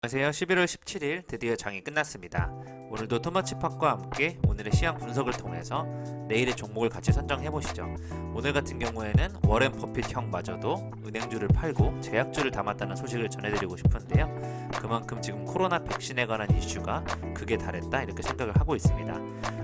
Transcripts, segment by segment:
안녕하세요. 11월 17일 드디어 장이 끝났습니다. 오늘도 토마치팟과 함께 오늘의 시황 분석을 통해서 내일의 종목을 같이 선정해 보시죠. 오늘 같은 경우에는 워렌 버핏 형마저도 은행주를 팔고 제약주를 담았다는 소식을 전해드리고 싶은데요. 그만큼 지금 코로나 백신에 관한 이슈가 극에 달했다 이렇게 생각을 하고 있습니다.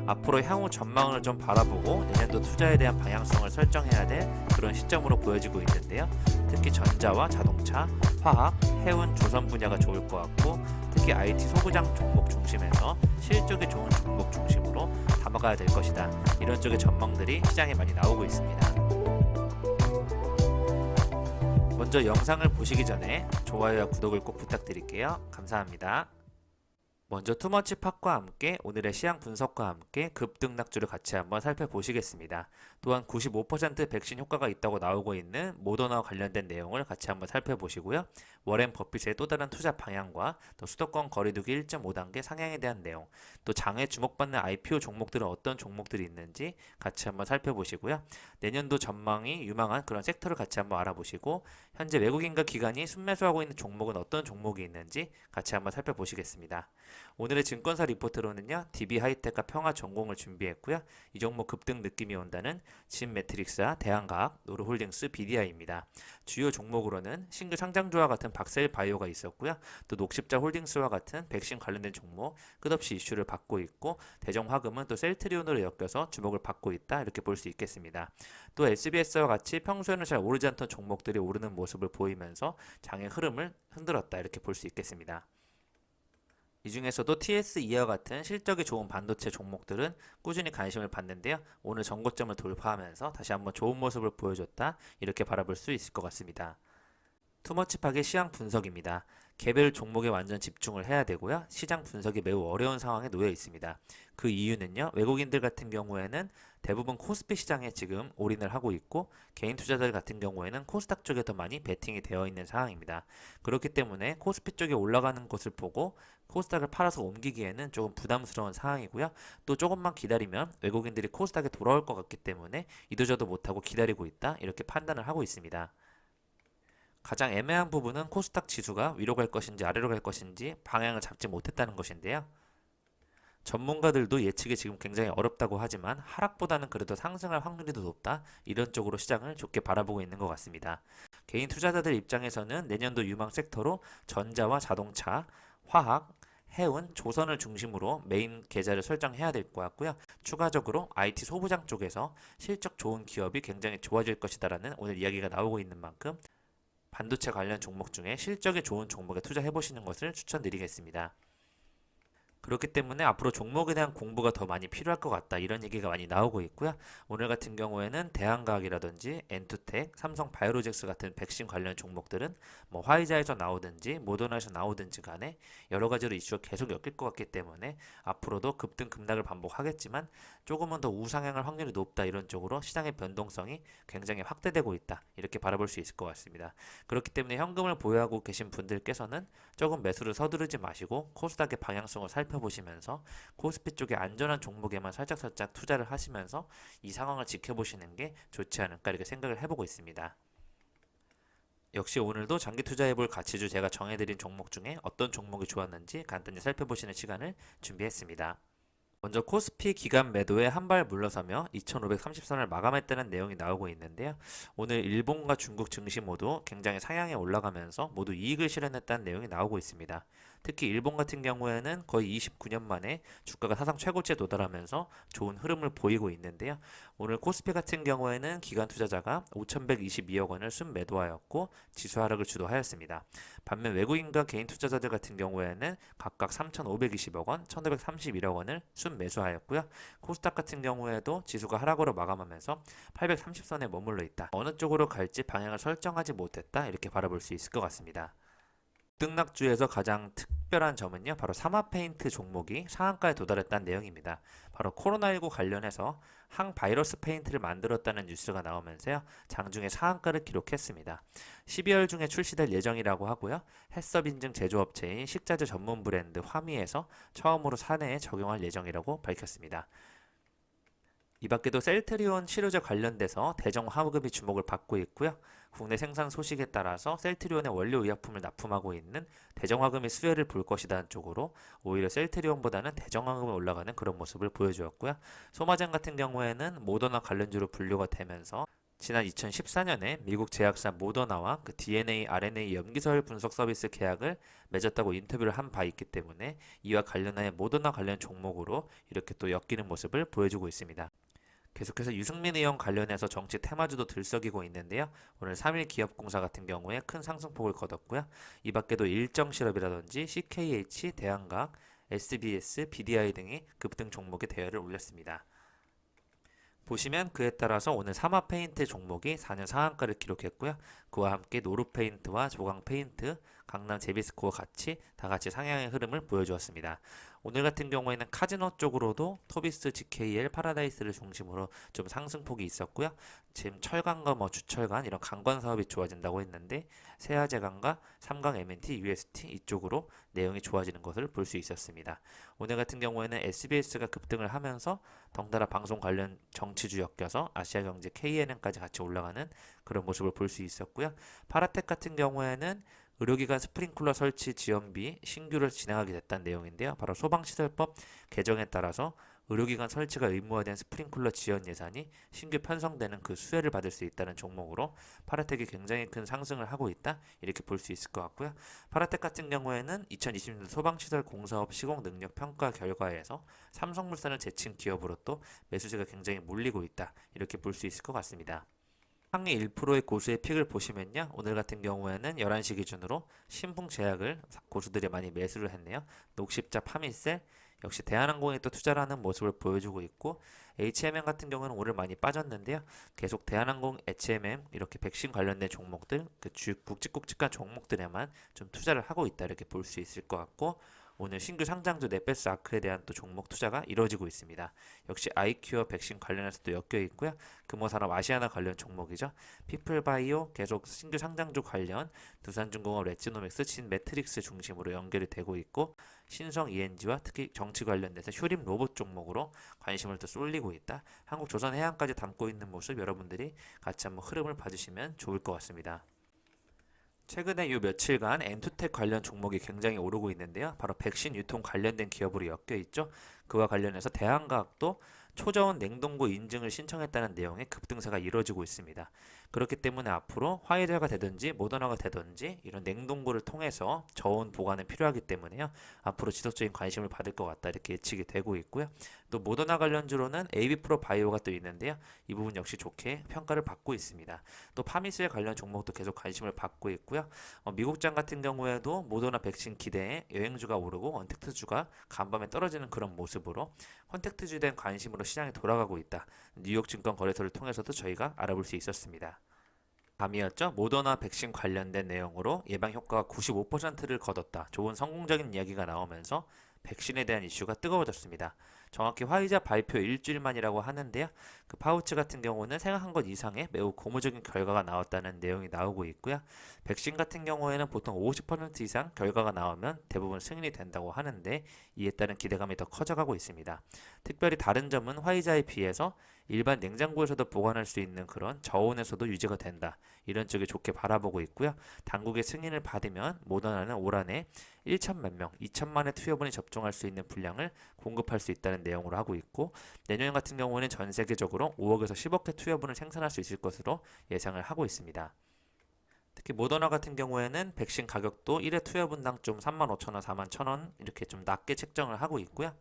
앞으로 향후 전망을 좀 바라보고 내년도 투자에 대한 방향성을 설정해야 될 그런 시점으로 보여지고 있는데요. 특히 전자와 자동차, 화학, 해운, 조선 분야가 좋을 것 같고, 특히 IT 소부장 종목 중심에서 실적이 좋은 종목 중심으로 담아가야 될 것이다. 이런 쪽의 전망들이 시장에 많이 나오고 있습니다. 먼저 영상을 보시기 전에 좋아요와 구독을 꼭 부탁드릴게요. 감사합니다. 먼저 투머치팟과 함께 오늘의 시향 분석과 함께 급등락주를 같이 한번 살펴보시겠습니다. 또한 95% 백신 효과가 있다고 나오고 있는 모더나와 관련된 내용을 같이 한번 살펴보시고요. 워렌 버핏의 또 다른 투자 방향과 또 수도권 거리두기 1.5단계 상향에 대한 내용, 또 장에 주목받는 IPO 종목들은 어떤 종목들이 있는지 같이 한번 살펴보시고요. 내년도 전망이 유망한 그런 섹터를 같이 한번 알아보시고, 현재 외국인과 기관이 순매수하고 있는 종목은 어떤 종목이 있는지 같이 한번 살펴보시겠습니다. 오늘의 증권사 리포트로는요, DB하이텍과 평화전공을 준비했고요. 이 종목 급등 느낌이 온다는 진매트릭스와 대한과학, 노르홀딩스, BDI입니다. 주요 종목으로는 신규 상장주와 같은 박셀바이오가 있었고요. 또 녹십자 홀딩스와 같은 백신 관련된 종목 끝없이 이슈를 받고 있고, 대정화금은 또 셀트리온으로 엮여서 주목을 받고 있다 이렇게 볼 수 있겠습니다. 또 SBS와 같이 평소에는 잘 오르지 않던 종목들이 오르는 모습을 보이면서 장의 흐름을 흔들었다 이렇게 볼 수 있겠습니다. 이 중에서도 TS2와 같은 실적이 좋은 반도체 종목들은 꾸준히 관심을 받는데요. 오늘 전고점을 돌파하면서 다시 한번 좋은 모습을 보여줬다 이렇게 바라볼 수 있을 것 같습니다. 투머치팍의 시황 분석입니다. 개별 종목에 완전 집중을 해야 되고요. 시장 분석이 매우 어려운 상황에 놓여 있습니다. 그 이유는요, 외국인들 같은 경우에는 대부분 코스피 시장에 지금 올인을 하고 있고, 개인 투자자들 같은 경우에는 코스닥 쪽에 더 많이 베팅이 되어 있는 상황입니다. 그렇기 때문에 코스피 쪽에 올라가는 것을 보고 코스닥을 팔아서 옮기기에는 조금 부담스러운 상황이고요. 또 조금만 기다리면 외국인들이 코스닥에 돌아올 것 같기 때문에 이도저도 못하고 기다리고 있다 이렇게 판단을 하고 있습니다. 가장 애매한 부분은 코스닥 지수가 위로 갈 것인지 아래로 갈 것인지 방향을 잡지 못했다는 것인데요. 전문가들도 예측이 지금 굉장히 어렵다고 하지만 하락보다는 그래도 상승할 확률이 더 높다, 이런 쪽으로 시장을 좋게 바라보고 있는 것 같습니다. 개인 투자자들 입장에서는 내년도 유망 섹터로 전자와 자동차, 화학, 해운, 조선을 중심으로 메인 계좌를 설정해야 될 것 같고요. 추가적으로 IT 소부장 쪽에서 실적 좋은 기업이 굉장히 좋아질 것이다라는 오늘 이야기가 나오고 있는 만큼 반도체 관련 종목 중에 실적이 좋은 종목에 투자해 보시는 것을 추천드리겠습니다. 그렇기 때문에 앞으로 종목에 대한 공부가 더 많이 필요할 것 같다, 이런 얘기가 많이 나오고 있고요. 오늘 같은 경우에는 대한과학이라든지 엔투텍, 삼성바이오로직스 같은 백신 관련 종목들은 뭐 화이자에서 나오든지 모더나에서 나오든지 간에 여러 가지로 이슈가 계속 엮일 것 같기 때문에 앞으로도 급등 급락을 반복하겠지만 조금은 더 우상향할 확률이 높다, 이런 쪽으로 시장의 변동성이 굉장히 확대되고 있다 이렇게 바라볼 수 있을 것 같습니다. 그렇기 때문에 현금을 보유하고 계신 분들께서는 조금 매수를 서두르지 마시고 코스닥의 방향성을 살펴보시면서 코스피 쪽에 안전한 종목에만 살짝살짝 투자를 하시면서 이 상황을 지켜보시는 게 좋지 않을까 이렇게 생각을 해보고 있습니다. 역시 오늘도 장기 투자해볼 가치주 제가 정해드린 종목 중에 어떤 종목이 좋았는지 간단히 살펴보시는 시간을 준비했습니다. 먼저 코스피 기간 매도에 한 발 물러서며 2530선을 마감했다는 내용이 나오고 있는데요. 오늘 일본과 중국 증시 모두 굉장히 상향에 올라가면서 모두 이익을 실현했다는 내용이 나오고 있습니다. 특히 일본 같은 경우에는 거의 29년 만에 주가가 사상 최고치에 도달하면서 좋은 흐름을 보이고 있는데요. 오늘 코스피 같은 경우에는 기관 투자자가 5,122억 원을 순매도하였고 지수 하락을 주도하였습니다. 반면 외국인과 개인 투자자들 같은 경우에는 각각 3,520억 원, 1,531억 원을 순매수하였고요. 코스닥 같은 경우에도 지수가 하락으로 마감하면서 830선에 머물러 있다. 어느 쪽으로 갈지 방향을 설정하지 못했다 이렇게 바라볼 수 있을 것 같습니다. 등락주에서 가장 특별한 점은요, 바로 사마페인트 종목이 상한가에 도달했다는 내용입니다. 바로 코로나19 관련해서 항바이러스 페인트를 만들었다는 뉴스가 나오면서요, 장중에 상한가를 기록했습니다. 12월 중에 출시될 예정이라고 하고요, 해썹 인증 제조업체인 식자재 전문 브랜드 화미에서 처음으로 사내에 적용할 예정이라고 밝혔습니다. 이 밖에도 셀트리온 치료제 관련돼서 대정 화급이 주목을 받고 있고요. 국내 생산 소식에 따라서 셀트리온의 원료 의약품을 납품하고 있는 대정화금이 수혜를 볼 것이다는 쪽으로 오히려 셀트리온보다는 대정화금이 올라가는 그런 모습을 보여주었고요. 소마젠 같은 경우에는 모더나 관련주로 분류가 되면서 지난 2014년에 미국 제약사 모더나와 그 DNA, RNA 염기서열 분석 서비스 계약을 맺었다고 인터뷰를 한 바 있기 때문에 이와 관련하여 모더나 관련 종목으로 이렇게 또 엮이는 모습을 보여주고 있습니다. 계속해서 유승민 의원 관련해서 정치 테마주도 들썩이고 있는데요. 오늘 3일 기업공사 같은 경우에 큰 상승폭을 거뒀고요. 이 밖에도 일정실업이라든지 CKH, 대한각, SBS, BDI 등이 급등 종목의 대여를 올렸습니다. 보시면 그에 따라서 오늘 사마페인트 종목이 4년 상한가를 기록했고요. 그와 함께 노루페인트와 조강페인트, 강남 제비스코어 다 같이 상향의 흐름을 보여주었습니다. 오늘 같은 경우에는 카지노 쪽으로도 토비스, GKL, 파라다이스를 중심으로 좀 상승폭이 있었고요. 지금 철강과 주철간 이런 강관 사업이 좋아진다고 했는데 세아제강과 삼강 M&T, UST 이쪽으로 내용이 좋아지는 것을 볼 수 있었습니다. 오늘 같은 경우에는 SBS가 급등을 하면서 덩달아 방송 관련 정치주 엮여서 아시아경제 KNN까지 같이 올라가는 그런 모습을 볼 수 있었고요. 파라텍 같은 경우에는 의료기관 스프링클러 설치 지원비 신규를 진행하게 됐다는 내용인데요. 바로 소방시설법 개정에 따라서 의료기관 설치가 의무화된 스프링클러 지원 예산이 신규 편성되는 그 수혜를 받을 수 있다는 종목으로 파라텍이 굉장히 큰 상승을 하고 있다 이렇게 볼 수 있을 것 같고요. 파라텍 같은 경우에는 2020년 소방시설 공사업 시공 능력 평가 결과에서 삼성물산을 제친 기업으로 또 매수세가 굉장히 몰리고 있다 이렇게 볼 수 있을 것 같습니다. 상위 1%의 고수의 픽을 보시면요. 오늘 같은 경우에는 11시 기준으로 신풍제약을 고수들이 많이 매수를 했네요. 녹십자 파미셀 역시 대한항공에 또 투자를 하는 모습을 보여주고 있고 HMM 같은 경우는 오늘 많이 빠졌는데요. 계속 대한항공, HMM 이렇게 백신 관련된 종목들 그 굵직굵직한 종목들에만 좀 투자를 하고 있다 이렇게 볼 수 있을 것 같고 오늘 신규 상장주 네페스 아크에 대한 또 종목 투자가 이루어지고 있습니다. 역시 아이큐어 백신 관련해서 또 엮여 있고요. 금호산업 아시아나 관련 종목이죠. 피플바이오 계속 신규 상장주 관련 두산중공업 레지노믹스 진매트릭스 중심으로 연결이 되고 있고 신성 ENG와 특히 정치 관련돼서 휴림 로봇 종목으로 관심을 또 쏠리고 있다. 한국조선해양까지 담고 있는 모습 여러분들이 같이 한번 흐름을 봐주시면 좋을 것 같습니다. 최근에 이 며칠간 엔투텍 관련 종목이 굉장히 오르고 있는데요. 바로 백신 유통 관련된 기업으로 엮여 있죠. 그와 관련해서 대한과학도 초저온 냉동고 인증을 신청했다는 내용의 급등세가 이루어지고 있습니다. 그렇기 때문에 앞으로 화이자가 되든지 모더나가 되든지 이런 냉동고를 통해서 저온 보관은 필요하기 때문에요. 앞으로 지속적인 관심을 받을 것 같다 이렇게 예측이 되고 있고요. 또 모더나 관련주로는 AB프로 바이오가 또 있는데요. 이 부분 역시 좋게 평가를 받고 있습니다. 또 파미스의 관련 종목도 계속 관심을 받고 있고요. 미국장 같은 경우에도 모더나 백신 기대에 여행주가 오르고 언택트주가 간밤에 떨어지는 그런 모습으로 컨택트주에 대한 관심으로 시장이 돌아가고 있다. 뉴욕 증권거래소를 통해서도 저희가 알아볼 수 있었습니다. 밤이었죠. 모더나 백신 관련된 내용으로 예방 효과가 95%를 거뒀다. 좋은 성공적인 이야기가 나오면서 백신에 대한 이슈가 뜨거워졌습니다. 정확히 화이자 발표 일주일 만이라고 하는데요. 그 파우치 같은 경우는 생각한 것 이상의 매우 고무적인 결과가 나왔다는 내용이 나오고 있고요. 백신 같은 경우에는 보통 50% 이상 결과가 나오면 대부분 승인이 된다고 하는데 이에 따른 기대감이 더 커져가고 있습니다. 특별히 다른 점은 화이자에 비해서 일반 냉장고에서도 보관할 수 있는 그런 저온에서도 유지가 된다. 이런 쪽에 좋게 바라보고 있고요. 당국의 승인을 받으면 모더나는 올 한해 1천만 명, 2천만의 투여분이 접종할 수 있는 분량을 공급할 수 있다는 내용으로 하고 있고 내년 같은 경우는 전 세계적으로 5억에서 10억 회 투여분을 생산할 수 있을 것으로 예상을 하고 있습니다. 특히 모더나 같은 경우에는 백신 가격도 1회 투여분당 좀 35,000원, 41,000원 이렇게 좀 낮게 책정을 하고 있고요.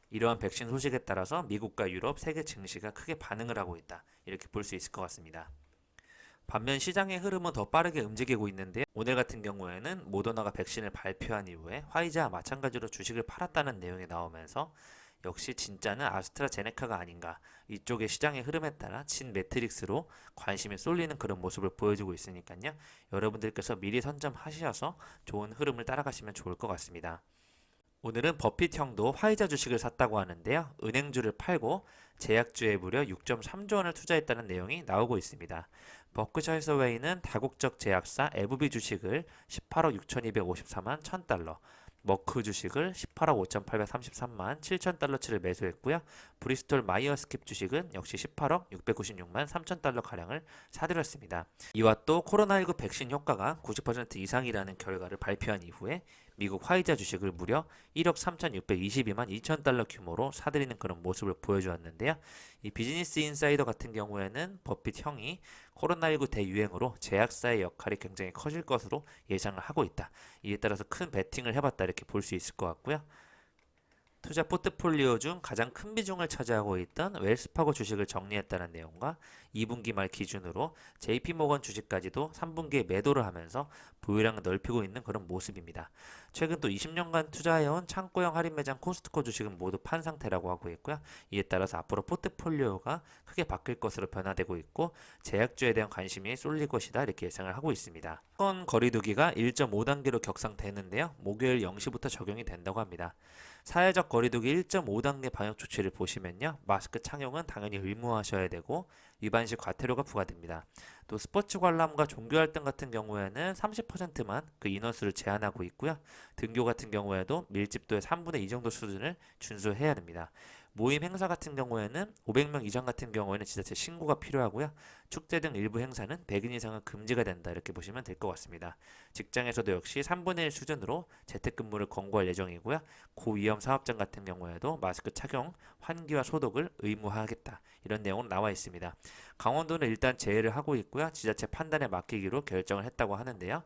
이러한 백신 소식에 따라서 미국과 유럽, 세계 증시가 크게 반응을 하고 있다. 이렇게 볼 수 있을 것 같습니다. 반면 시장의 흐름은 더 빠르게 움직이고 있는데 오늘 같은 경우에는 모더나가 백신을 발표한 이후에 화이자와 마찬가지로 주식을 팔았다는 내용이 나오면서 역시 진짜는 아스트라제네카가 아닌가 이쪽의 시장의 흐름에 따라 진매트릭스로 관심이 쏠리는 그런 모습을 보여주고 있으니까요. 여러분들께서 미리 선점하셔서 좋은 흐름을 따라가시면 좋을 것 같습니다. 오늘은 버핏 형도 화이자 주식을 샀다고 하는데요. 은행주를 팔고 제약주에 무려 6.3조 원을 투자했다는 내용이 나오고 있습니다. 버크셔 해서웨이는 다국적 제약사 에브비 주식을 18억 6,254만 $1,000, 머크 주식을 18억 5,833만 7천 달러치를 매수했고요. 브리스톨 마이어스킵 주식은 역시 18억 696만 3천 달러 가량을 사들였습니다. 이와 또 코로나19 백신 효과가 90% 이상이라는 결과를 발표한 이후에 미국 화이자 주식을 무려 1억 3,622만 2천 달러 규모로 사들이는 그런 모습을 보여주었는데요. 이 비즈니스 인사이더 같은 경우에는 버핏 형이 코로나19 대유행으로 제약사의 역할이 굉장히 커질 것으로 예상을 하고 있다. 이에 따라서 큰 베팅을 해봤다 이렇게 볼 수 있을 것 같고요. 투자 포트폴리오 중 가장 큰 비중을 차지하고 있던 웰스파고 주식을 정리했다는 내용과 2분기 말 기준으로 JP모건 주식까지도 3분기에 매도를 하면서 보유량을 넓히고 있는 그런 모습입니다. 최근 또 20년간 투자해온 창고형 할인 매장 코스트코 주식은 모두 판 상태라고 하고 있고요. 이에 따라서 앞으로 포트폴리오가 크게 바뀔 것으로 변화되고 있고 제약주에 대한 관심이 쏠릴 것이다 이렇게 예상을 하고 있습니다. 수도권 거리두기가 1.5단계로 격상되는데요. 목요일 0시부터 적용이 된다고 합니다. 사회적 거리두기 1.5단계 방역 조치를 보시면요. 마스크 착용은 당연히 의무화하셔야 되고 위반 시 과태료가 부과됩니다. 또 스포츠 관람과 종교 활동 같은 경우에는 30%만 그 인원수를 제한하고 있고요. 등교 같은 경우에도 밀집도의 3분의 2 정도 수준을 준수해야 됩니다. 모임 행사 같은 경우에는 500명 이상 같은 경우에는 지자체 신고가 필요하고요. 축제 등 일부 행사는 100인 이상은 금지가 된다 이렇게 보시면 될 것 같습니다. 직장에서도 역시 3분의 1 수준으로 재택근무를 권고할 예정이고요. 고위험 사업장 같은 경우에도 마스크 착용, 환기와 소독을 의무화하겠다 이런 내용은 나와 있습니다. 강원도는 일단 제외를 하고 있고요. 지자체 판단에 맡기기로 결정을 했다고 하는데요.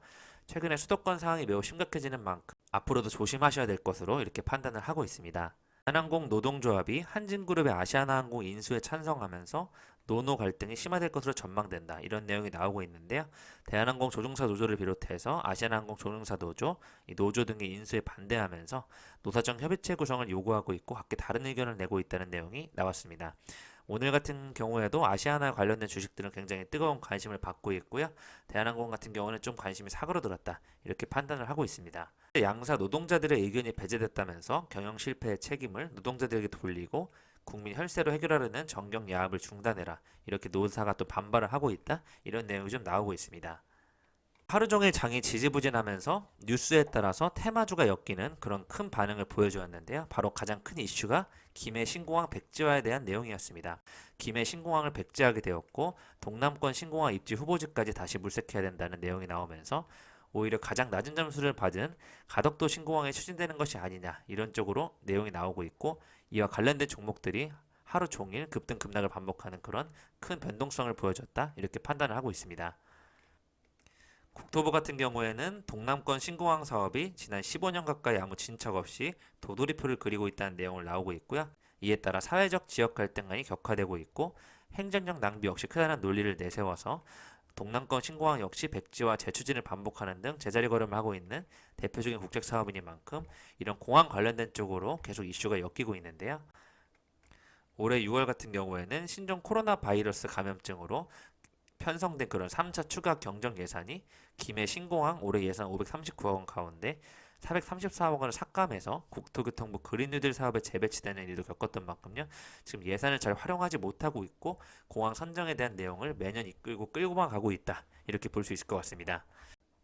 최근에 수도권 상황이 매우 심각해지는 만큼 앞으로도 조심하셔야 될 것으로 이렇게 판단을 하고 있습니다. 대한항공 노동조합이 한진그룹의 아시아나항공 인수에 찬성하면서 노노 갈등이 심화될 것으로 전망된다. 이런 내용이 나오고 있는데요. 대한항공 조종사 노조를 비롯해서 아시아나항공 조종사 노조, 이 노조 등의 인수에 반대하면서 노사정 협의체 구성을 요구하고 있고 각기 다른 의견을 내고 있다는 내용이 나왔습니다. 오늘 같은 경우에도 아시아나 관련된 주식들은 굉장히 뜨거운 관심을 받고 있고요. 대한항공 같은 경우는 좀 관심이 사그러들었다. 이렇게 판단을 하고 있습니다. 양사 노동자들의 의견이 배제됐다면서 경영 실패의 책임을 노동자들에게 돌리고 국민 혈세로 해결하려는 정경 야합을 중단해라. 이렇게 노사가 또 반발을 하고 있다. 이런 내용이 좀 나오고 있습니다. 하루 종일 장이 지지부진하면서 뉴스에 따라서 테마주가 엮이는 그런 큰 반응을 보여주었는데요. 바로 가장 큰 이슈가 김해 신공항 백지화에 대한 내용이었습니다. 김해 신공항을 백지하게 되었고 동남권 신공항 입지 후보지까지 다시 물색해야 된다는 내용이 나오면서 오히려 가장 낮은 점수를 받은 가덕도 신공항에 추진되는 것이 아니냐 이런 쪽으로 내용이 나오고 있고 이와 관련된 종목들이 하루 종일 급등 급락을 반복하는 그런 큰 변동성을 보여줬다 이렇게 판단을 하고 있습니다. 국토부 같은 경우에는 동남권 신공항 사업이 지난 15년 가까이 아무 진척 없이 도돌이표를 그리고 있다는 내용을 나오고 있고요. 이에 따라 사회적 지역 갈등이 격화되고 있고 행정적 낭비 역시 크다는 논리를 내세워서 동남권 신공항 역시 백지화 재추진을 반복하는 등 제자리 걸음을 하고 있는 대표적인 국책 사업이니만큼 이런 공항 관련된 쪽으로 계속 이슈가 엮이고 있는데요. 올해 6월 같은 경우에는 신종 코로나 바이러스 감염증으로 편성된 그런 3차 추가 경정 예산이 김해 신공항 올해 예산 539억 원 가운데 434억 원을 삭감해서 국토교통부 그린뉴딜 사업에 재배치되는 일도 겪었던 만큼요. 지금 예산을 잘 활용하지 못하고 있고 공항 선정에 대한 내용을 매년 끌고만 가고 있다. 이렇게 볼 수 있을 것 같습니다.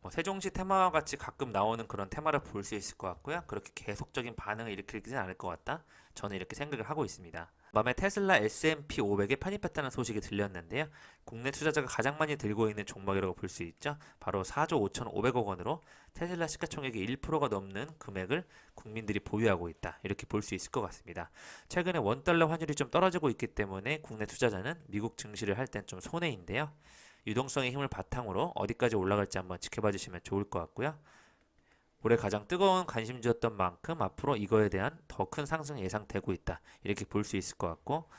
세종시 테마와 같이 가끔 나오는 그런 테마를 볼 수 있을 것 같고요. 그렇게 계속적인 반응을 일으키지는 않을 것 같다. 저는 이렇게 생각을 하고 있습니다. 밤에 테슬라 S&P 500에 편입했다는 소식이 들렸는데요. 국내 투자자가 가장 많이 들고 있는 종목이라고 볼 수 있죠. 바로 4조 5,500억 원으로 테슬라 시가총액의 1%가 넘는 금액을 국민들이 보유하고 있다. 이렇게 볼 수 있을 것 같습니다. 최근에 원달러 환율이 좀 떨어지고 있기 때문에 국내 투자자는 미국 증시를 할 땐 좀 손해인데요. 유동성의 힘을 바탕으로 어디까지 올라갈지 한번 지켜봐 주시면 좋을 것 같고요. 올해 가장 뜨거운 관심주였던 만큼 앞으로 이거에 대한 더 큰 상승이 예상되고 있다. 이렇게 볼 수 있을 것 같고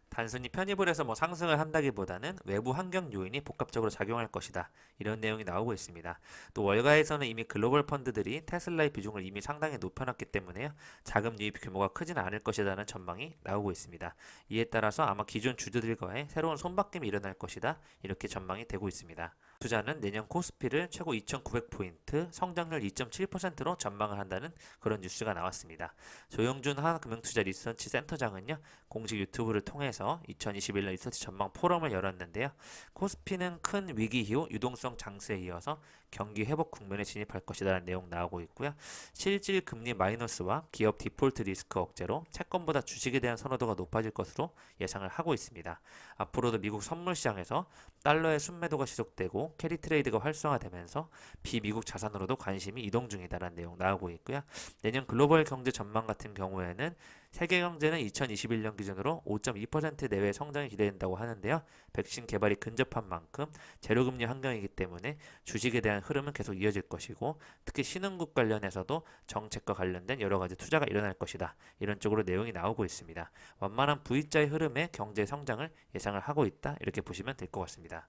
단순히 편입을 해서 상승을 한다기보다는 외부 환경 요인이 복합적으로 작용할 것이다. 이런 내용이 나오고 있습니다. 또 월가에서는 이미 글로벌 펀드들이 테슬라의 비중을 이미 상당히 높여놨기 때문에요. 자금 유입 규모가 크지는 않을 것이라는 전망이 나오고 있습니다. 이에 따라서 아마 기존 주주들과의 새로운 손바뀜이 일어날 것이다. 이렇게 전망이 되고 있습니다. 투자는 내년 코스피를 최고 2,900포인트, 성장률 2.7%로 전망을 한다는 그런 뉴스가 나왔습니다. 조영준 하나금융투자 리서치 센터장은요, 공식 유튜브를 통해서 2021년 리서치 전망 포럼을 열었는데요. 코스피는 큰 위기 이후 유동성 장세에 이어서 경기 회복 국면에 진입할 것이라는 내용 나오고 있고요. 실질 금리 마이너스와 기업 디폴트 리스크 억제로 채권보다 주식에 대한 선호도가 높아질 것으로 예상을 하고 있습니다. 앞으로도 미국 선물 시장에서 달러의 순매도가 지속되고 캐리 트레이드가 활성화되면서 비미국 자산으로도 관심이 이동 중이다라는 내용 나오고 있고요. 내년 글로벌 경제 전망 같은 경우에는 세계 경제는 2021년 기준으로 5.2% 내외 성장이 기대된다고 하는데요. 백신 개발이 근접한 만큼 제로금리 환경이기 때문에 주식에 대한 흐름은 계속 이어질 것이고 특히 신흥국 관련해서도 정책과 관련된 여러 가지 투자가 일어날 것이다. 이런 쪽으로 내용이 나오고 있습니다. 완만한 V자의 흐름에 경제 성장을 예상을 하고 있다. 이렇게 보시면 될 것 같습니다.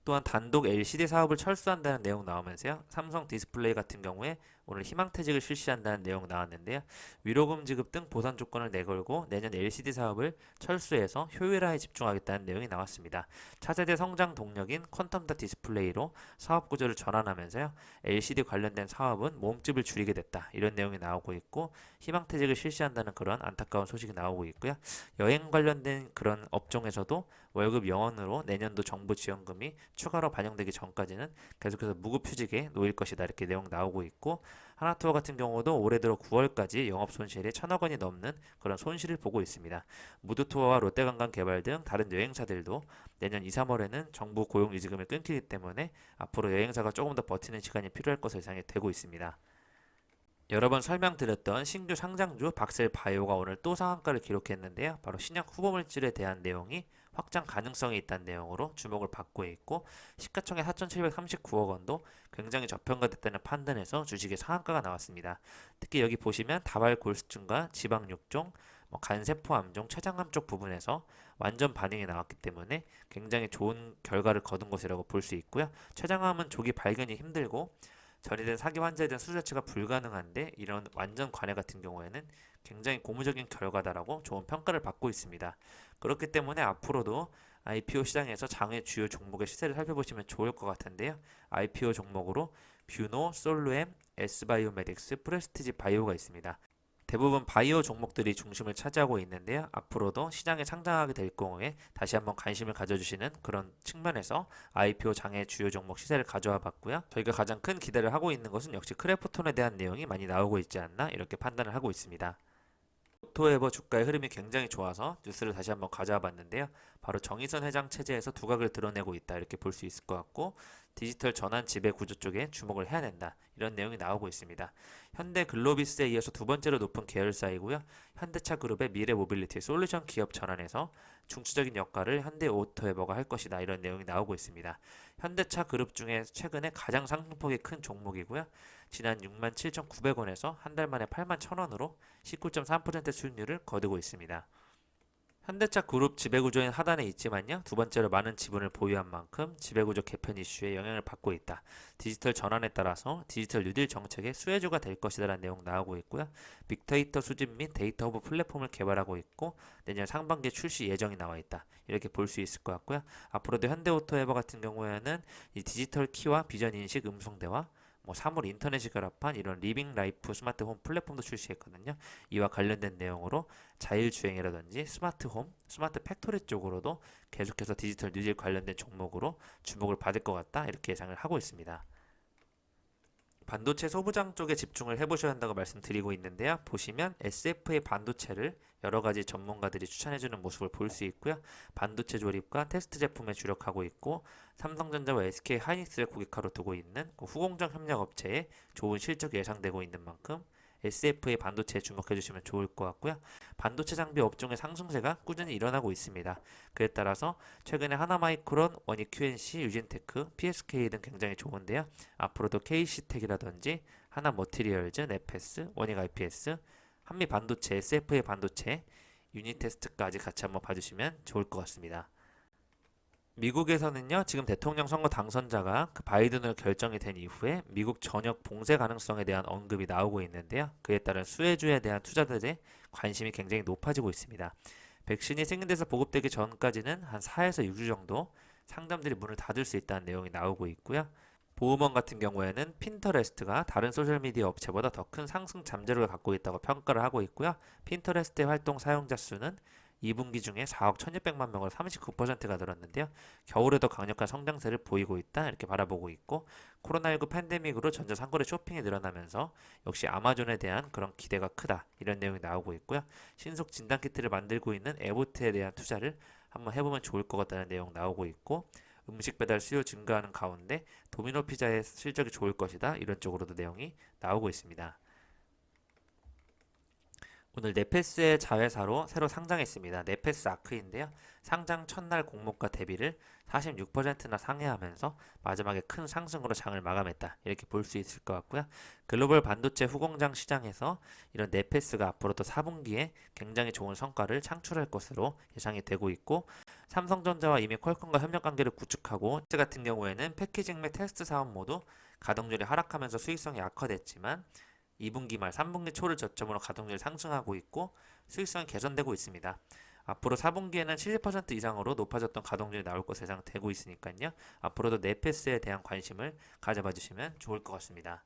또한 단독 LCD 사업을 철수한다는 내용 나오면서요. 삼성 디스플레이 같은 경우에 오늘 희망퇴직을 실시한다는 내용 나왔는데요. 위로금 지급 등 보상 조건을 내걸고 내년 LCD 사업을 철수해서 효율화에 집중하겠다는 내용이 나왔습니다. 차세대 성장 동력인 퀀텀더 디스플레이로 사업 구조를 전환하면서요. LCD 관련된 사업은 몸집을 줄이게 됐다. 이런 내용이 나오고 있고 희망퇴직을 실시한다는 그런 안타까운 소식이 나오고 있고요. 여행 관련된 그런 업종에서도 월급 영원으로 내년도 정부 지원금이 추가로 반영되기 전까지는 계속해서 무급휴직에 놓일 것이다. 이렇게 내용 나오고 있고 하나투어 같은 경우도 올해 들어 9월까지 영업 손실이 1,000억 원이 넘는 그런 손실을 보고 있습니다. 무드투어와 롯데관광개발 등 다른 여행사들도 내년 2, 3월에는 정부 고용유지금을 끊기기 때문에 앞으로 여행사가 조금 더 버티는 시간이 필요할 것으로 예상이 되고 있습니다. 여러 번 설명드렸던 신규 상장주 박셀바이오가 오늘 또 상한가를 기록했는데요. 바로 신약 후보물질에 대한 내용이 확장 가능성이 있다는 내용으로 주목을 받고 있고 시가총액 4,739억 원도 굉장히 저평가됐다는 판단에서 주식의 상한가가 나왔습니다. 특히 여기 보시면 다발골수증과 지방육종, 간세포암종, 췌장암 쪽 부분에서 완전 반응이 나왔기 때문에 굉장히 좋은 결과를 거둔 것이라고 볼 수 있고요. 췌장암은 조기 발견이 힘들고 전이된 사기 환자에 대한 수술 자체가 불가능한데 이런 완전 관해 같은 경우에는 굉장히 고무적인 결과다라고 좋은 평가를 받고 있습니다. 그렇기 때문에 앞으로도 IPO 시장에서 장외 주요 종목의 시세를 살펴보시면 좋을 것 같은데요. IPO 종목으로 뷰노, 솔루엠, S바이오메딕스, 프레스티지 바이오가 있습니다. 대부분 바이오 종목들이 중심을 차지하고 있는데요. 앞으로도 시장에 상장하게 될 경우에 다시 한번 관심을 가져주시는 그런 측면에서 IPO 장애 주요 종목 시세를 가져와 봤고요. 저희가 가장 큰 기대를 하고 있는 것은 역시 크래프톤에 대한 내용이 많이 나오고 있지 않나 이렇게 판단을 하고 있습니다. 오토에버 주가의 흐름이 굉장히 좋아서 뉴스를 다시 한번 가져와 봤는데요. 바로 정의선 회장 체제에서 두각을 드러내고 있다 이렇게 볼 수 있을 것 같고 디지털 전환 지배 구조 쪽에 주목을 해야 된다 이런 내용이 나오고 있습니다. 현대 글로비스에 이어서 두 번째로 높은 계열사이고요. 현대차 그룹의 미래 모빌리티 솔루션 기업 전환에서 중추적인 역할을 현대 오토에버가 할 것이다 이런 내용이 나오고 있습니다. 현대차 그룹 중에 최근에 가장 상승폭이 큰 종목이고요. 지난 67,900원에서 한 달 만에 81,000원으로 19.3% 수익률을 거두고 있습니다. 현대차 그룹 지배구조인 하단에 있지만요. 두 번째로 많은 지분을 보유한 만큼 지배구조 개편 이슈에 영향을 받고 있다. 디지털 전환에 따라서 디지털 뉴딜 정책의 수혜주가 될 것이라는 내용 나오고 있고요. 빅데이터 수집 및 데이터 허브 플랫폼을 개발하고 있고 내년 상반기에 출시 예정이 나와 있다. 이렇게 볼 수 있을 것 같고요. 앞으로도 현대오토에버 같은 경우에는 이 디지털 키와 비전 인식 음성 대화 사물 인터넷이 결합한 이런 리빙 라이프 스마트 홈 플랫폼도 출시했거든요. 이와 관련된 내용으로 자율주행이라든지 스마트 홈, 스마트 팩토리 쪽으로도 계속해서 디지털 뉴딜 관련된 종목으로 주목을 받을 것 같다. 이렇게 예상을 하고 있습니다. 반도체 소부장 쪽에 집중을 해보셔야 한다고 말씀드리고 있는데요. 보시면 SF의 반도체를 여러 가지 전문가들이 추천해주는 모습을 볼 수 있고요. 반도체 조립과 테스트 제품에 주력하고 있고 삼성전자와 SK 하이닉스를 고객화로 두고 있는 후공정 협력 업체에 좋은 실적이 예상되고 있는 만큼 SF의 반도체에 주목해 주시면 좋을 것 같고요. 반도체 장비 업종의 상승세가 꾸준히 일어나고 있습니다. 그에 따라서 최근에 하나마이크론, 원익 QNC, 유진테크, PSK 등 굉장히 좋은데요. 앞으로도 KC텍이라든지 하나머티리얼즈, 네페스, 원익 IPS, 한미반도체, SF의 반도체, 유니테스트까지 같이 한번 봐주시면 좋을 것 같습니다. 미국에서는요, 지금 대통령 선거 당선자가 그 바이든으로 결정이 된 이후에 미국 전역 봉쇄 가능성에 대한 언급이 나오고 있는데요. 그에 따른 수혜주에 대한 투자들의 관심이 굉장히 높아지고 있습니다. 백신이 승인돼서 보급되기 전까지는 한 4에서 6주 정도 상점들이 문을 닫을 수 있다는 내용이 나오고 있고요. 보험원 같은 경우에는 핀터레스트가 다른 소셜미디어 업체보다 더 큰 상승 잠재력을 갖고 있다고 평가를 하고 있고요. 핀터레스트의 활동 사용자 수는 2분기 중에 4억 1600만 명으로 39%가 늘었는데요. 겨울에도 강력한 성장세를 보이고 있다 이렇게 바라보고 있고, 코로나19 팬데믹으로 전자 상거래 쇼핑이 늘어나면서 역시 아마존에 대한 그런 기대가 크다 이런 내용이 나오고 있고요. 신속 진단키트를 만들고 있는 에보트에 대한 투자를 한번 해보면 좋을 것 같다는 내용 나오고 있고, 음식 배달 수요 증가하는 가운데 도미노 피자의 실적이 좋을 것이다 이런 쪽으로도 내용이 나오고 있습니다. 오늘 네페스의 자회사로 새로 상장했습니다. 네페스 아크인데요. 상장 첫날 공모가 대비를 46%나 상회하면서 마지막에 큰 상승으로 장을 마감했다. 이렇게 볼 수 있을 것 같고요. 글로벌 반도체 후공장 시장에서 이런 네페스가 앞으로도 4분기에 굉장히 좋은 성과를 창출할 것으로 예상이 되고 있고, 삼성전자와 이미 퀄컴과 협력 관계를 구축하고, 텍스 같은 경우에는 패키징 및 테스트 사업 모두 가동률이 하락하면서 수익성이 악화됐지만 2분기 말 3분기 초를 저점으로 가동률이 상승하고 있고 수익성이 개선되고 있습니다. 앞으로 4분기에는 70% 이상으로 높아졌던 가동률이 나올 것으로 예상되고 있으니까요. 앞으로도 네페스에 대한 관심을 가져봐 주시면 좋을 것 같습니다.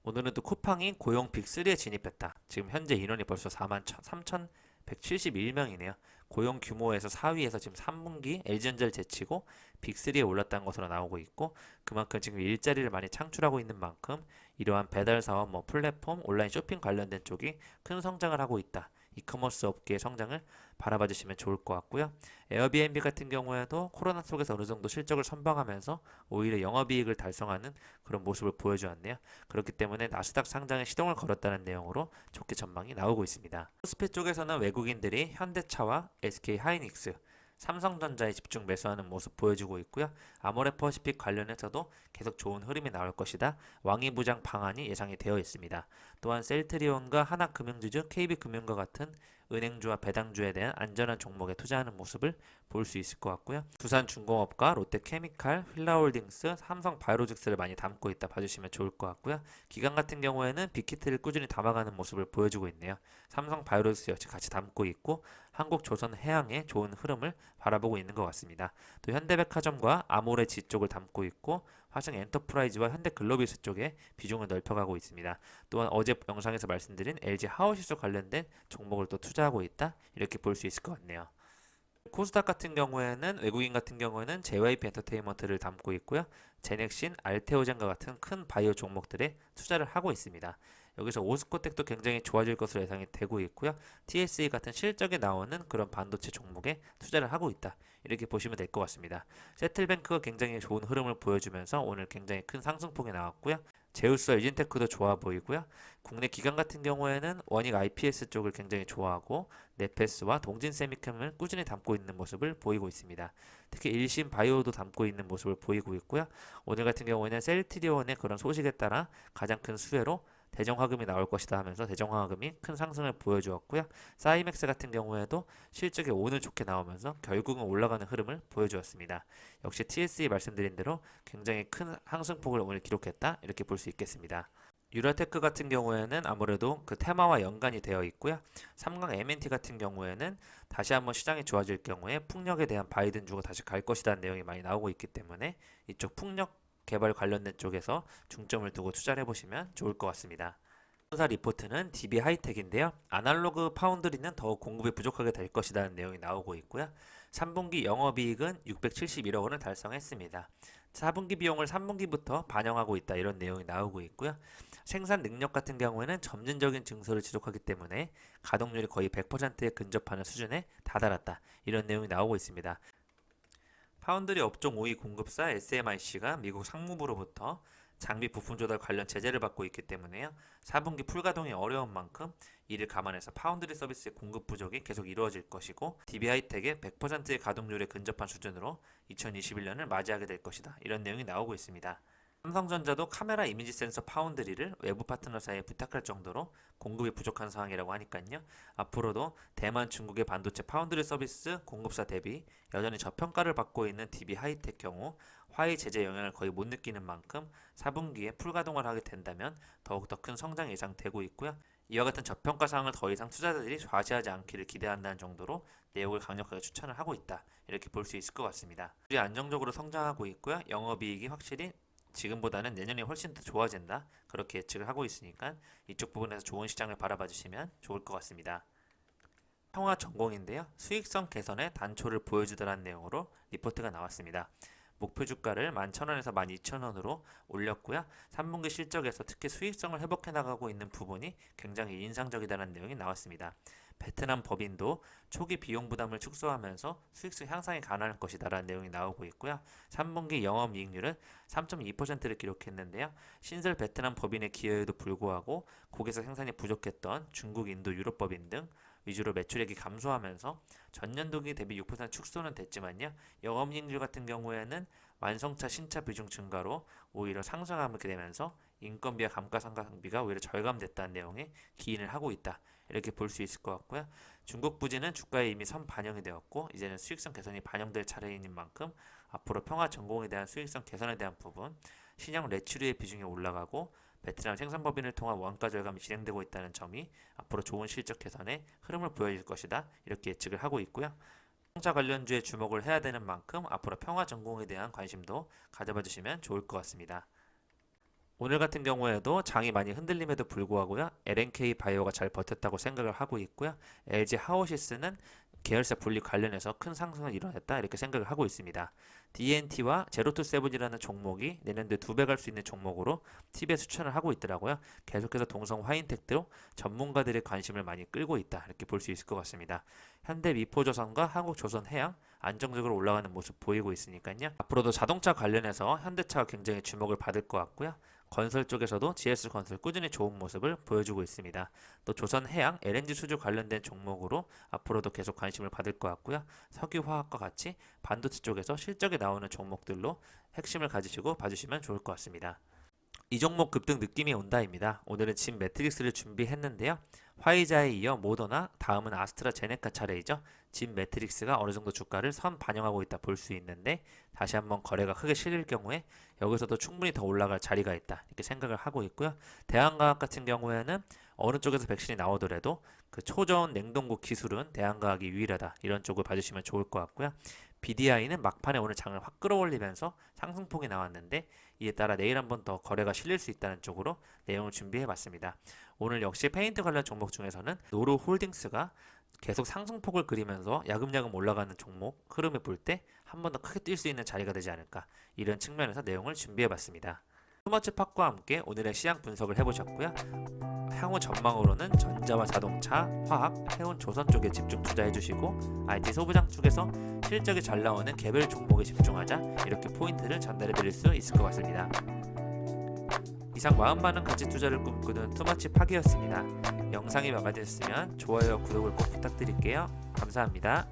오늘은 또 쿠팡이 고용 빅3에 진입했다. 지금 현재 인원이 벌써 4만 3,171명이네요. 고용 규모에서 4위에서 지금 3분기 LG전자를 제치고 빅3에 올랐다는 것으로 나오고 있고, 그만큼 지금 일자리를 많이 창출하고 있는 만큼 이러한 배달 사업, 플랫폼, 온라인 쇼핑 관련된 쪽이 큰 성장을 하고 있다. 이커머스 업계의 성장을 바라봐 주시면 좋을 것 같고요. 에어비앤비 같은 경우에도 코로나 속에서 어느 정도 실적을 선방하면서 오히려 영업이익을 달성하는 그런 모습을 보여주었네요. 그렇기 때문에 나스닥 상장에 시동을 걸었다는 내용으로 좋게 전망이 나오고 있습니다. 코스피 쪽에서는 외국인들이 현대차와 SK하이닉스, 삼성전자에 집중 매수하는 모습 보여주고 있고요. 아모레퍼시픽 관련해서도 계속 좋은 흐름이 나올 것이다. 왕이부장 방안이 예상이 되어 있습니다. 또한 셀트리온과 하나금융지주, KB금융과 같은 은행주와 배당주에 대한 안전한 종목에 투자하는 모습을 볼 수 있을 것 같고요. 두산중공업과 롯데케미칼, 휠라홀딩스, 삼성바이오로직스를 많이 담고 있다 봐주시면 좋을 것 같고요. 기관 같은 경우에는 빅히트를 꾸준히 담아가는 모습을 보여주고 있네요. 삼성바이오로직스 역시 같이 담고 있고 한국조선해양의 좋은 흐름을 바라보고 있는 것 같습니다. 또 현대백화점과 아모레지 쪽을 담고 있고 화성엔터프라이즈와 현대글로비스 쪽에 비중을 넓혀가고 있습니다. 또한 어제 영상에서 말씀드린 LG 하우시스 관련된 종목을 또 투자하고 있다 이렇게 볼 수 있을 것 같네요. 코스닥 같은 경우에는 외국인 같은 경우에는 JYP 엔터테인먼트를 담고 있고요. 제넥신, 알테오젠과 같은 큰 바이오 종목들에 투자를 하고 있습니다. 여기서 오스코텍도 굉장히 좋아질 것으로 예상이 되고 있고요. TSE 같은 실적에 나오는 그런 반도체 종목에 투자를 하고 있다. 이렇게 보시면 될 것 같습니다. 세틀뱅크가 굉장히 좋은 흐름을 보여주면서 오늘 굉장히 큰 상승폭이 나왔고요. 제우스와 유진테크도 좋아 보이고요. 국내 기관 같은 경우에는 원익 IPS 쪽을 굉장히 좋아하고 네페스와 동진세미캠을 꾸준히 담고 있는 모습을 보이고 있습니다. 특히 일신 바이오도 담고 있는 모습을 보이고 있고요. 오늘 같은 경우에는 셀트리온의 그런 소식에 따라 가장 큰 수혜로 대정화금이 나올 것이다 하면서 대정화금이 큰 상승을 보여주었고요. 사이맥스 같은 경우에도 실적이 오늘 좋게 나오면서 결국은 올라가는 흐름을 보여주었습니다. 역시 TSE 말씀드린 대로 굉장히 큰 상승폭을 오늘 기록했다 이렇게 볼 수 있겠습니다. 유라테크 같은 경우에는 아무래도 그 테마와 연관이 되어 있고요. 삼강 MNT 같은 경우에는 다시 한번 시장이 좋아질 경우에 풍력에 대한 바이든 주가 다시 갈 것이라는 내용이 많이 나오고 있기 때문에 이쪽 풍력 개발 관련된 쪽에서 중점을 두고 투자를 해보시면 좋을 것 같습니다. 사 리포트는 DB 하이텍인데요. 아날로그 파운드리는 더욱 공급이 부족하게 될 것이라는 내용이 나오고 있고요. 3분기 영업이익은 671억 원을 달성했습니다. 4분기 비용을 3분기부터 반영하고 있다 이런 내용이 나오고 있고요. 생산 능력 같은 경우에는 점진적인 증설을 지속하기 때문에 가동률이 거의 100%에 근접하는 수준에 다다랐다 이런 내용이 나오고 있습니다. 파운드리 업종 5위 공급사 SMIC가 미국 상무부로부터 장비 부품 조달 관련 제재를 받고 있기 때문에요. 4분기 풀가동이 어려운 만큼 이를 감안해서 파운드리 서비스의 공급 부족이 계속 이루어질 것이고 DB하이텍의 100%의 가동률에 근접한 수준으로 2021년을 맞이하게 될 것이다. 이런 내용이 나오고 있습니다. 삼성전자도 카메라 이미지 센서 파운드리를 외부 파트너사에 부탁할 정도로 공급이 부족한 상황이라고 하니까요. 앞으로도 대만, 중국의 반도체 파운드리 서비스 공급사 대비 여전히 저평가를 받고 있는 DB 하이텍 경우 화웨이 제재 영향을 거의 못 느끼는 만큼 4분기에 풀가동을 하게 된다면 더욱더 큰 성장이 예상되고 있고요. 이와 같은 저평가 상황을 더 이상 투자자들이 좌시하지 않기를 기대한다는 정도로 내용을 강력하게 추천을 하고 있다. 이렇게 볼 수 있을 것 같습니다. 우리 안정적으로 성장하고 있고요. 영업이익이 확실히 지금보다는 내년이 훨씬 더 좋아진다. 그렇게 예측을 하고 있으니까 이쪽 부분에서 좋은 시장을 바라봐 주시면 좋을 것 같습니다. 평화 전공인데요. 수익성 개선에 단초를 보여주더라는 내용으로 리포트가 나왔습니다. 목표 주가를 11,000원에서 12,000원으로 올렸고요. 3분기 실적에서 특히 수익성을 회복해 나가고 있는 부분이 굉장히 인상적이다는 내용이 나왔습니다. 베트남 법인도 초기 비용 부담을 축소하면서 수익성 향상이 가능할 것이다라는 내용이 나오고 있고요. 3분기 영업이익률은 3.2%를 기록했는데요. 신설 베트남 법인의 기여에도 불구하고 고객사 생산이 부족했던 중국, 인도, 유럽 법인 등 위주로 매출액이 감소하면서 전년도기 대비 6% 축소는 됐지만요. 영업이익률 같은 경우에는 완성차 신차 비중 증가로 오히려 상승하게 되면서 인건비와 감가상각비가 오히려 절감됐다는 내용에 기인을 하고 있다. 이렇게 볼 수 있을 것 같고요. 중국 부진은 주가에 이미 선반영이 되었고 이제는 수익성 개선이 반영될 차례인 만큼 앞으로 평화 전공에 대한 수익성 개선에 대한 부분, 신형 레츄리의 비중이 올라가고 베트남 생산법인을 통한 원가 절감이 진행되고 있다는 점이 앞으로 좋은 실적 개선의 흐름을 보여줄 것이다. 이렇게 예측을 하고 있고요. 자동차 관련주에 주목을 해야 되는 만큼 앞으로 평화 전공에 대한 관심도 가져봐 주시면 좋을 것 같습니다. 오늘 같은 경우에도 장이 많이 흔들림에도 불구하고요. LNK 바이오가 잘 버텼다고 생각을 하고 있고요. LG 하오시스는 계열사 분리 관련해서 큰 상승을 이뤄냈다 이렇게 생각을 하고 있습니다. DNT와 제로투세븐이라는 종목이 내년도에 2배 갈 수 있는 종목으로 TV에 추천을 하고 있더라고요. 계속해서 동성 화인텍도 전문가들의 관심을 많이 끌고 있다 이렇게 볼 수 있을 것 같습니다. 현대미포조선과 한국조선해양 안정적으로 올라가는 모습 보이고 있으니까요. 앞으로도 자동차 관련해서 현대차가 굉장히 주목을 받을 것 같고요. 건설 쪽에서도 GS건설 꾸준히 좋은 모습을 보여주고 있습니다. 또 조선해양 LNG 수주 관련된 종목으로 앞으로도 계속 관심을 받을 것 같고요. 석유화학과 같이 반도체 쪽에서 실적이 나오는 종목들로 핵심을 가지시고 봐주시면 좋을 것 같습니다. 이 종목 급등 느낌이 온다입니다. 오늘은 진 매트릭스를 준비했는데요. 화이자에 이어 모더나, 다음은 아스트라제네카 차례이죠. 진 매트릭스가 어느 정도 주가를 선 반영하고 있다 볼 수 있는데 다시 한번 거래가 크게 실릴 경우에 여기서도 충분히 더 올라갈 자리가 있다 이렇게 생각을 하고 있고요. 대한과학 같은 경우에는 어느 쪽에서 백신이 나오더라도 그 초저온 냉동고 기술은 대한과학이 유일하다 이런 쪽을 봐주시면 좋을 것 같고요. BDI는 막판에 오늘 장을 확 끌어올리면서 상승폭이 나왔는데 이에 따라 내일 한번 더 거래가 실릴 수 있다는 쪽으로 내용을 준비해 봤습니다. 오늘 역시 페인트 관련 종목 중에서는 노루홀딩스가 계속 상승폭을 그리면서 야금야금 올라가는 종목 흐름을 볼 때 한 번 더 크게 뛸 수 있는 자리가 되지 않을까 이런 측면에서 내용을 준비해 봤습니다. 투머치팝과 함께 오늘의 시장 분석을 해보셨고요. 향후 전망으로는 전자와 자동차, 화학, 해운, 조선 쪽에 집중 투자해 주시고 IT 소부장 쪽에서 실적이 잘 나오는 개별 종목에 집중하자 이렇게 포인트를 전달해 드릴 수 있을 것 같습니다. 이상 마음 많은 가치 투자를 꿈꾸는 투머치 팍이었습니다. 영상이 마음에 드셨으면 좋아요와 구독을 꼭 부탁드릴게요. 감사합니다.